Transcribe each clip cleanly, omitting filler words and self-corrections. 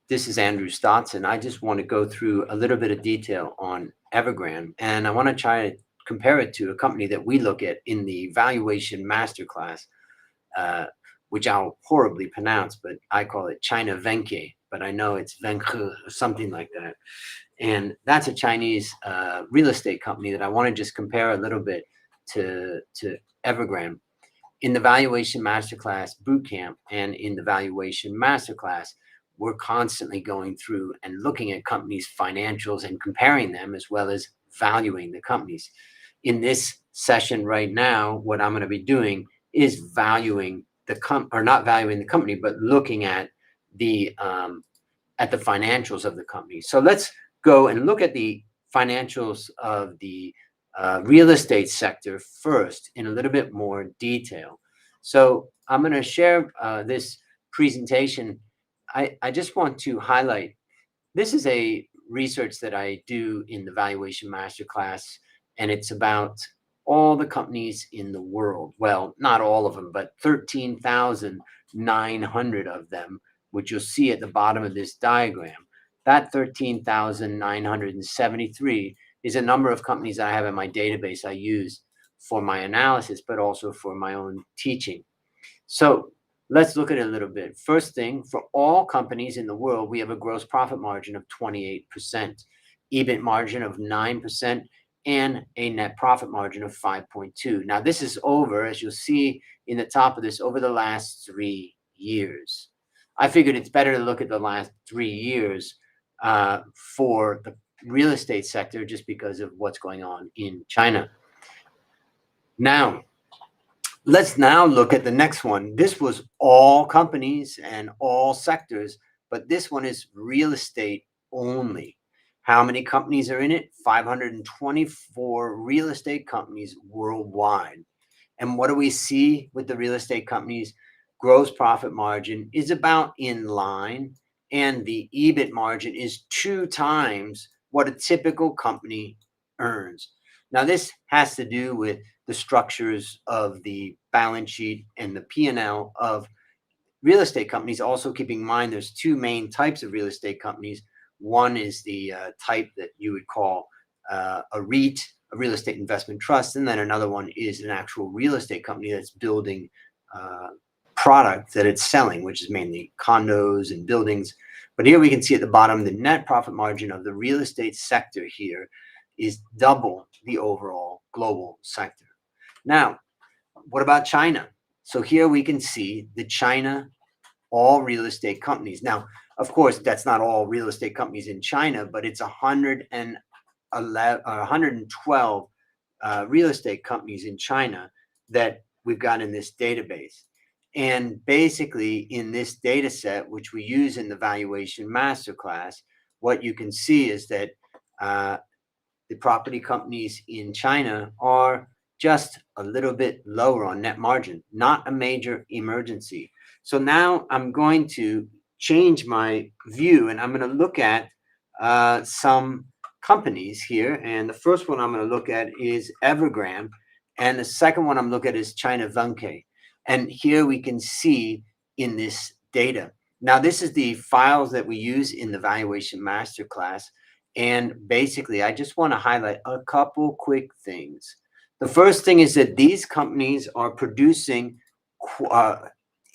This is Andrew Stotson. I just want to go through a little bit of detail on Evergrande, and I want to try to compare it to a company that we look at in the Valuation Master Class, which I'll horribly pronounce, but I call it China Vanke, but I know it's Vanke or something like that. And that's a Chinese real estate company that I want to just compare a little bit to Evergrande. In the Valuation Masterclass Bootcamp and in the Valuation Masterclass, we're constantly going through and looking at companies' financials and comparing them as well as valuing the companies. In this session right now, what I'm going to be doing is valuing not valuing the company, but looking at the financials of the company. So let's go and look at the financials of the real estate sector first in a little bit more detail. So I'm going to share this presentation. I just want to highlight, this is a research that I do in the Valuation Masterclass, and it's about all the companies in the world. Well, not all of them, but 13,900 of them, which you'll see at the bottom of this diagram. That 13,973 is a number of companies I have in my database I use for my analysis, but also for my own teaching. So let's look at it a little bit. First thing, for all companies in the world, we have a gross profit margin of 28%, EBIT margin of 9%, and a net profit margin of 5.2. Now, this is over, as you'll see in the top of this, over the last 3 years. I figured it's better to look at the last 3 years for the real estate sector just because of what's going on in China. Now, let's now look at the next one. This was all companies and all sectors, but this one is real estate only. How many companies are in it? 524 real estate companies worldwide. And what do we see with the real estate companies? Gross profit margin is about in line, and the EBIT margin is 2 times what a typical company earns. Now, this has to do with the structures of the balance sheet and the P&L of real estate companies. Also, keeping in mind there's 2 main types of real estate companies. One is the type that you would call a REIT, a real estate investment trust, and then another one is an actual real estate company that's building product that it's selling, which is mainly condos and buildings. But here we can see at the bottom, the net profit margin of the real estate sector here is double the overall global sector. Now, what about China? So here we can see the China, all real estate companies. Now, of course, that's not all real estate companies in China, but it's 112 real estate companies in China that we've got in this database. And basically, in this data set, which we use in the Valuation Masterclass, what you can see is that the property companies in China are just a little bit lower on net margin, not a major emergency. So now I'm going to change my view, and I'm going to look at some companies here. And the first one I'm going to look at is Evergrande, and the second one I'm looking at is China Vanke. And here we can see in this data. Now, this is the files that we use in the Valuation Masterclass. And basically, I just want to highlight a couple quick things. The first thing is that these companies are producing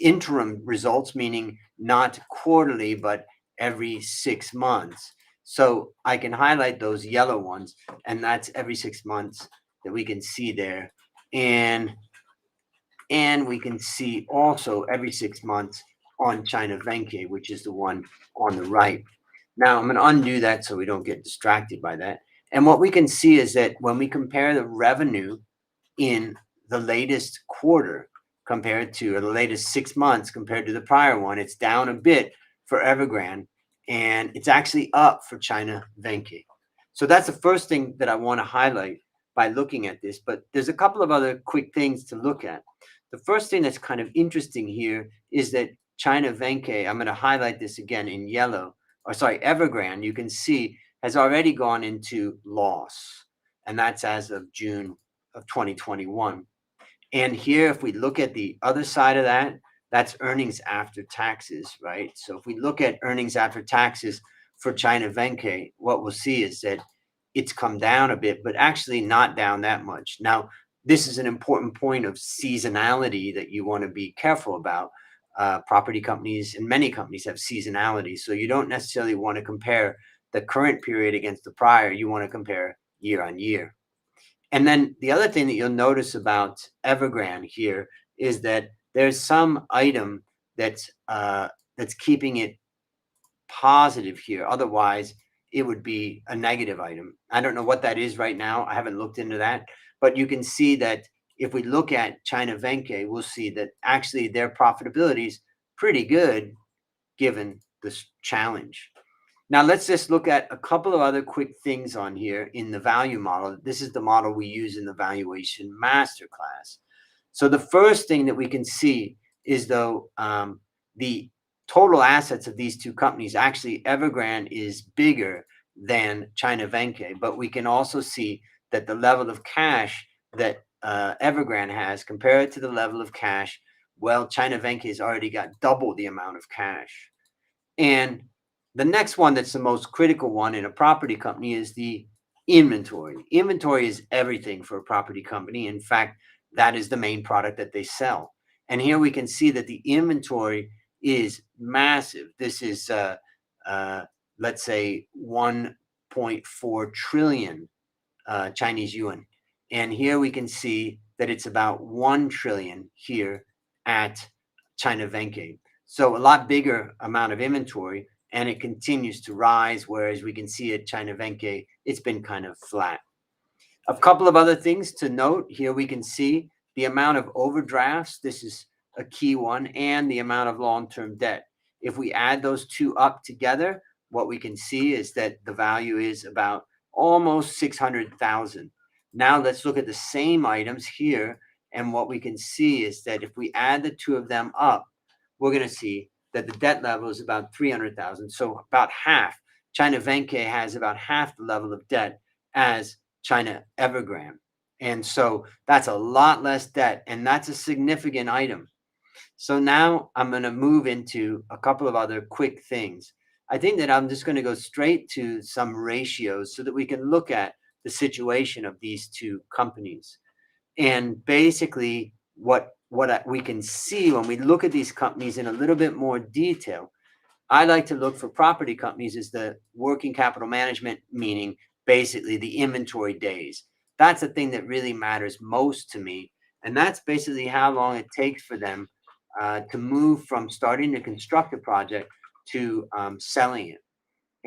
interim results, meaning not quarterly, but every 6 months. So I can highlight those yellow ones, and that's every 6 months that we can see there. And we can see also every 6 months on China Vanke, which is the one on the right. Now, I'm going to undo that so we don't get distracted by that. And what we can see is that when we compare the revenue in the latest quarter compared to the latest 6 months compared to the prior one, it's down a bit for Evergrande, and it's actually up for China Vanke. So that's the first thing that I want to highlight by looking at this. But there's a couple of other quick things to look at. The first thing that's kind of interesting here is that China Vanke, I'm going to highlight this again in yellow, Evergrande, you can see has already gone into loss, and that's as of June of 2021. And here, if we look at the other side of that, That's earnings after taxes, right? So if we look at earnings after taxes for China Vanke, what we'll see is that it's come down a bit, but actually not down that much. Now, this is an important point of seasonality that you want to be careful about. Property companies and many companies have seasonality. So you don't necessarily want to compare the current period against the prior. You want to compare year on year. And then the other thing that you'll notice about Evergrande here is that there's some item that's keeping it positive here. Otherwise, it would be a negative item. I don't know what that is right now. I haven't looked into that, but you can see that if we look at China Vanke, we'll see that actually their profitability is pretty good given this challenge. Now let's just look at a couple of other quick things on here in the value model. This is the model we use in the Valuation Master Class. So the first thing that we can see is though the total assets of these two companies, actually Evergrande is bigger than China Vanke, but we can also see that the level of cash that Evergrande has compared to the level of cash, well, China Vanke has already got double the amount of cash. And the next one that's the most critical one in a property company is the inventory. Inventory is everything for a property company. In fact, that is the main product that they sell. And here we can see that the inventory is massive. This is, let's say, 1.4 trillion Chinese yuan. And here we can see that it's about 1 trillion here at China Vanke. So a lot bigger amount of inventory, and it continues to rise, whereas we can see at China Vanke, it's been kind of flat. A couple of other things to note here, we can see the amount of overdrafts. This is a key one, and the amount of long-term debt. If we add those two up together, what we can see is that the value is about almost 600,000. Now let's look at the same items here, and what we can see is that if we add the two of them up, we're going to see that the debt level is about 300,000. So about half. China Vanke has about half the level of debt as China Evergrande. And so that's a lot less debt, and that's a significant item. So now I'm going to move into a couple of other quick things. I think that I'm just going to go straight to some ratios so that we can look at the situation of these two companies. And basically what we can see when we look at these companies in a little bit more detail, I like to look for property companies as the working capital management, meaning basically the inventory days. That's the thing that really matters most to me. And that's basically how long it takes for them to move from starting to construct a project to selling it.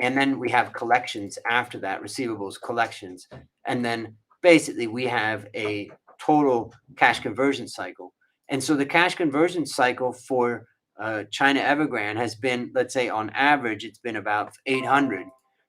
And then we have collections after that, receivables, collections. And then basically we have a total cash conversion cycle. And so the cash conversion cycle for China Evergrande has been, let's say on average, it's been about 800.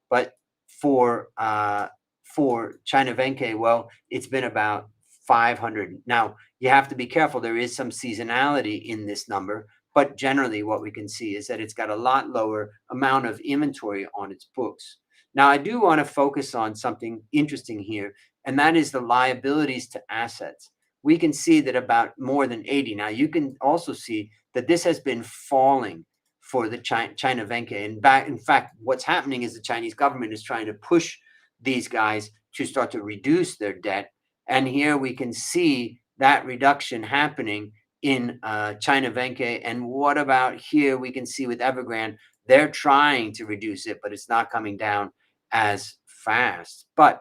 But for China Vanke, well, it's been about 500. Now, you have to be careful. There is some seasonality in this number, but generally what we can see is that it's got a lot lower amount of inventory on its books. Now, I do want to focus on something interesting here, and that is the liabilities to assets. We can see that about more than 80. Now, you can also see that this has been falling for the China Vanke. And in fact, what's happening is the Chinese government is trying to push these guys to start to reduce their debt. And here we can see that reduction happening in China Vanke. And what about here? We can see with Evergrande, they're trying to reduce it, but it's not coming down as fast. But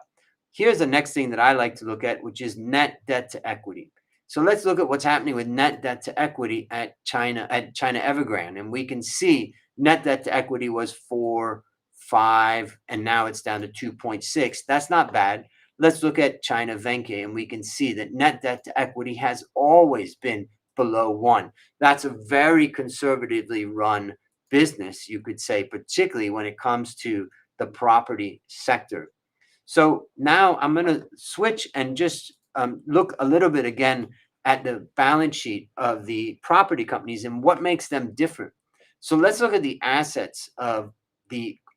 here's the next thing that I like to look at, which is net debt to equity. So let's look at what's happening with net debt to equity at China Evergrande. And we can see net debt to equity was 4.5, and now it's down to 2.6. That's not bad. Let's look at China Vanke, and we can see that net debt to equity has always been below 1. That's a very conservatively run business, you could say, particularly when it comes to the property sector. So now I'm going to switch and just look a little bit again at the balance sheet of the property companies and what makes them different. So let's look at the assets of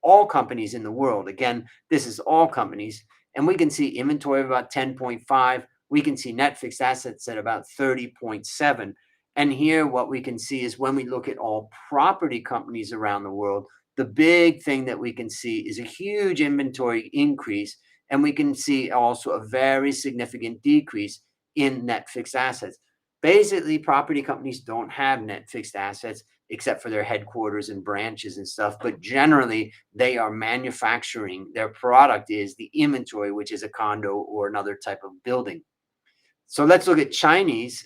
all companies in the world. Again, this is all companies. And we can see inventory of about 10.5. We can see net fixed assets at about 30.7. And here, what we can see is when we look at all property companies around the world, the big thing that we can see is a huge inventory increase. And we can see also a very significant decrease in net fixed assets. Basically, property companies don't have net fixed assets except for their headquarters and branches and stuff. But generally, they are manufacturing. Their product is the inventory, which is a condo or another type of building. So let's look at Chinese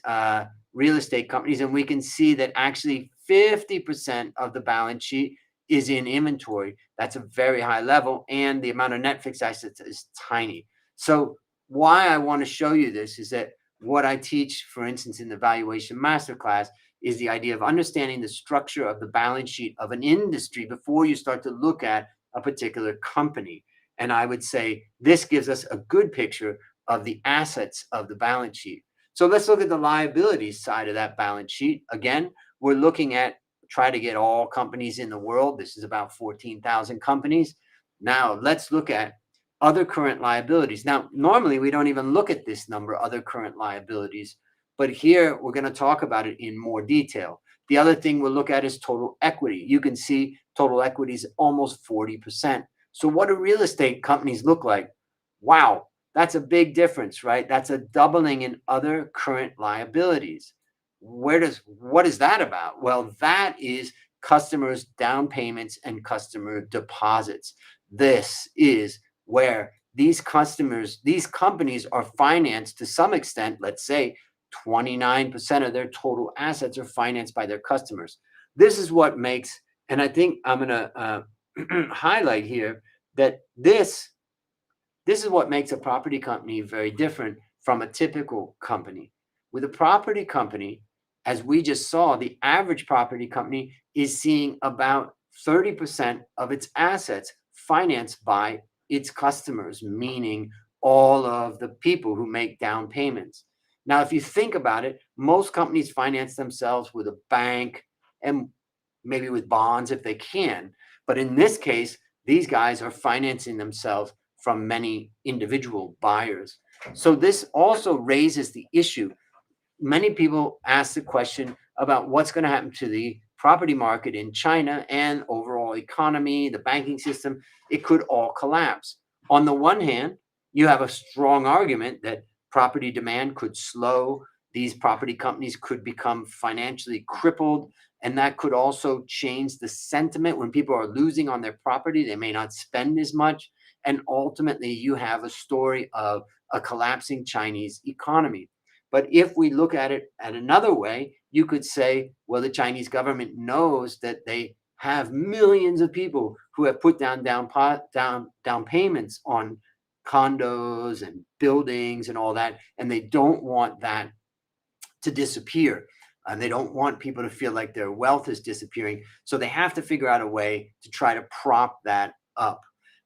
real estate companies, and we can see that actually 50% of the balance sheet is in inventory. That's a very high level, and the amount of net fixed assets is tiny. So why I want to show you this is that what I teach, for instance, in the Valuation Master Class, is the idea of understanding the structure of the balance sheet of an industry before you start to look at a particular company. And I would say this gives us a good picture of the assets of the balance sheet. So let's look at the liabilities side of that balance sheet. Again, we're looking at try to get all companies in the world. This is about 14,000 companies. Now let's look at other current liabilities. Now, normally we don't even look at this number, other current liabilities, but here we're going to talk about it in more detail. The other thing we'll look at is total equity. You can see total equity is almost 40%. So what do real estate companies look like? Wow, that's a big difference, right? That's a doubling in other current liabilities. What is that about? Well, that is customers' down payments and customer deposits. This is where these companies are financed to some extent. Let's say 29% of their total assets are financed by their customers. This is what makes, and I think I'm going to highlight here that this is what makes a property company very different from a typical company. With a property company, as we just saw, the average property company is seeing about 30% of its assets financed by its customers, meaning all of the people who make down payments. Now, if you think about it, most companies finance themselves with a bank and maybe with bonds if they can. But in this case, these guys are financing themselves from many individual buyers. So this also raises the issue. Many people ask the question about what's going to happen to the property market in China and overall economy, the banking system. It could all collapse. On the one hand, you have a strong argument that property demand could slow. These property companies could become financially crippled, and that could also change the sentiment. When people are losing on their property, they may not spend as much. And ultimately, you have a story of a collapsing Chinese economy. But if we look at it at another way, you could say, well, the Chinese government knows that they have millions of people who have put down payments on condos and buildings and all that, and they don't want that to disappear. And they don't want people to feel like their wealth is disappearing. So they have to figure out a way to try to prop that up.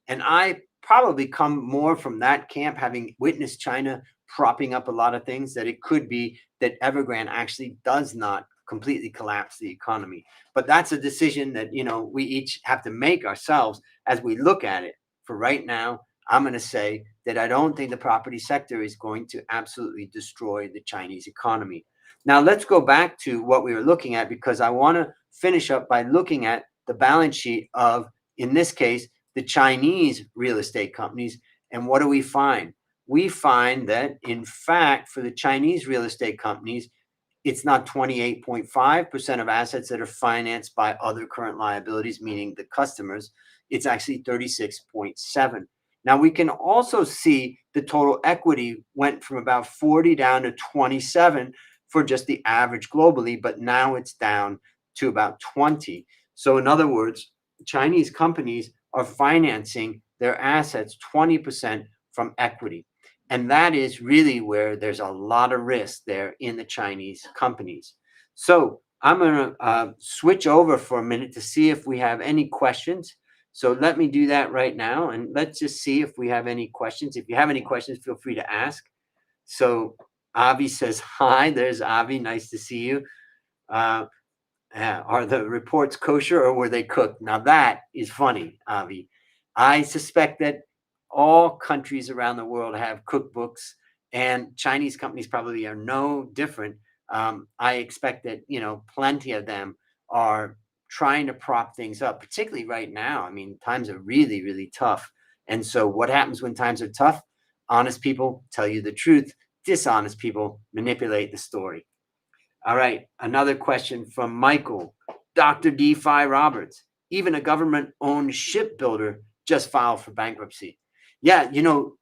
And I probably come more from that camp, having witnessed China propping up a lot of things, that it could be that Evergrande actually does not completely collapse the economy. But that's a decision that, we each have to make ourselves as we look at it. For right now, I'm going to say that I don't think the property sector is going to absolutely destroy the Chinese economy. Now, let's go back to what we were looking at, because I want to finish up by looking at the balance sheet of, in this case, the Chinese real estate companies. And what do we find? We find that, in fact, for the Chinese real estate companies, it's not 28.5% of assets that are financed by other current liabilities, meaning the customers. It's actually 36.7. Now, we can also see the total equity went from about 40 down to 27 for just the average globally, but now it's down to about 20. So in other words, Chinese companies are financing their assets 20% from equity. And that is really where there's a lot of risk there in the Chinese companies. So I'm going to switch over for a minute to see if we have any questions. So let me do that right now, and let's just see if we have any questions. If you have any questions, feel free to ask. So Avi says, hi, there's Avi. Nice to see you. Are the reports kosher or were they cooked? Now that is funny, Avi. I suspect that all countries around the world have cookbooks, and Chinese companies probably are no different. I expect that, plenty of them are trying to prop things up, particularly right now. I mean, times are really, really tough. And so what happens when times are tough? Honest people tell you the truth. Dishonest people manipulate the story. All right, another question from Michael. Dr. DeFi Roberts, even a government-owned shipbuilder just filed for bankruptcy. Yeah,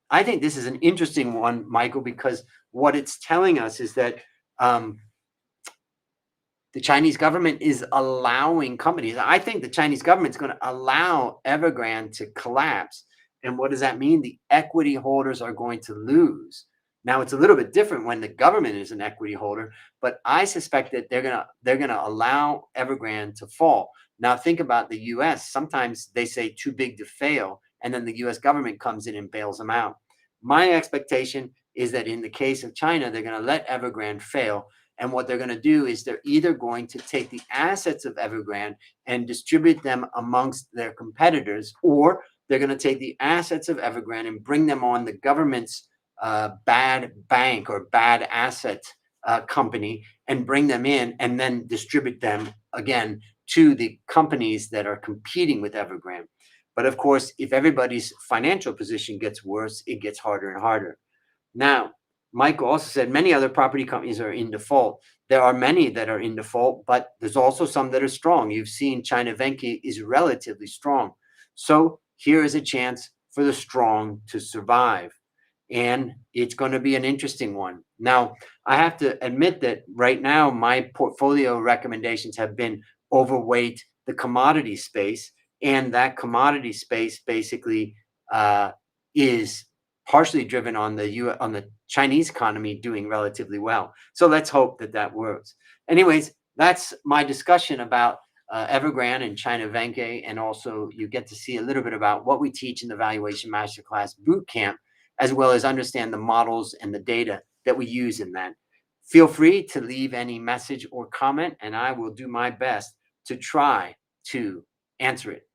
I think this is an interesting one, Michael, because what it's telling us is that the Chinese government is allowing companies. I think the Chinese government is going to allow Evergrande to collapse. And what does that mean? The equity holders are going to lose. Now it's a little bit different when the government is an equity holder, but I suspect that they're gonna allow Evergrande to fall. Now think about the U.S. Sometimes they say too big to fail, and then the U.S. government comes in and bails them out. My expectation is that in the case of China, they're going to let Evergrande fail. And what they're going to do is they're either going to take the assets of Evergrande and distribute them amongst their competitors, or they're going to take the assets of Evergrande and bring them on the government's bad bank or bad asset company and bring them in and then distribute them again to the companies that are competing with Evergrande. But of course, if everybody's financial position gets worse, it gets harder and harder. Now, Michael also said many other property companies are in default. There are many that are in default, but there's also some that are strong. You've seen China Vanke is relatively strong. So here is a chance for the strong to survive. And it's going to be an interesting one. Now, I have to admit that right now, my portfolio recommendations have been overweight the commodity space. And that commodity space basically is partially driven on the Chinese economy doing relatively well. So let's hope that that works. Anyways, that's my discussion about Evergrande and China Vanke, and also you get to see a little bit about what we teach in the Valuation Master Class Boot Camp, as well as understand the models and the data that we use in that. Feel free to leave any message or comment, and I will do my best to try to answer it.